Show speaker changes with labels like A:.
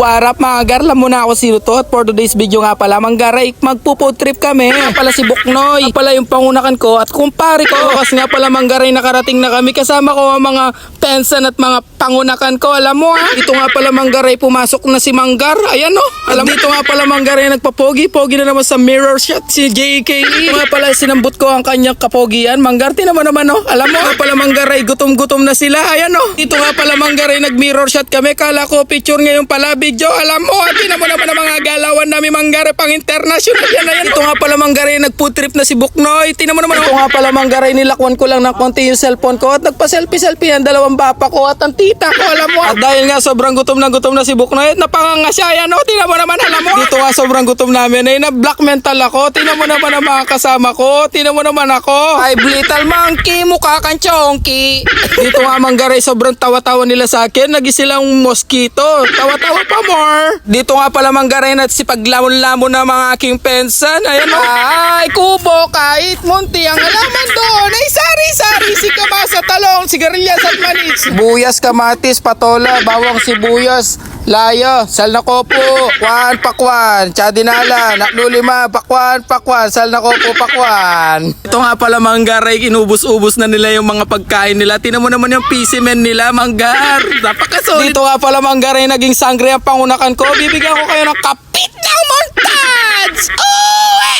A: What up mga gar, alam mo na ako sino to at for today's video nga pala manggaray magpo-food trip kami. Nga pala si Buknoy, nga pala yung pangunakan ko at kumpare ko. Kasi nga pala manggaray nakarating na kami kasama ko ang mga pensan at mga pangunakan ko. Alam mo ha, dito nga pala manggaray pumasok na si Manggar. Ayan o, alam dito nga pala manggaray nagpapogi-pogi na naman sa mirror shot si JKE. Ito nga pala sinambut ko ang kanyang kapogian. Manggar, tinamo naman o. Alam mo nga pala manggaray gutom-gutom na sila. Ayan o, dito nga pala manggaray nag-mirror shot kami. Kala ko picture ngayon pala video. Alam mo, tinan mo naman ang mga galawan namin manggaray pang international. Yan na yan. Ito nga pala manggaray nag-food trip na si Buknoy. Tinan mo naman. Ito nga pala manggaray nilakwan ko lang ng konti yung cellphone ko at nagpa-selfie-selfie ang dalawang bapa ko at ang tita ko. Alam mo. At dahil nga sobrang gutom na si Buknoy at napanganga siya. Yan o, tinan mo naman. Alam mo. Dito nga sobrang gutom namin ay na-black mental ako. Tinan mo naman ang mga kasama ko. Tinan mo naman ako. Ay, little monkey, mukha kang chonky. Dito nga manggaray sobrang tawa-tawa nila sa akin. Nagisilang mosquito. Tawa-tawa pa more. Dito nga pala manggaray at si paglamon-lamon na mga aking pensan. Ayan o. Ay, kubo, kahit munti ang halaman doon. Ay, sari-sari, si kabasa, talong, sigarilyas at manis. Buyas, kamatis, patola, bawang sibuyas, layo, salnakopo, kwan, pakwan, tsadinala, naklulima, pakwan, salnakopo, pakwan. Ito nga pala manggaray, inubos-ubos na nila yung mga pagkain nila. Tinan mo naman yung PC men nila, manggar. Napakasolid. Dito nga pala manggaray, naging sangre ang pangunakan ko. Bibigyan ko kayo ng kapit ng montage! Uwe!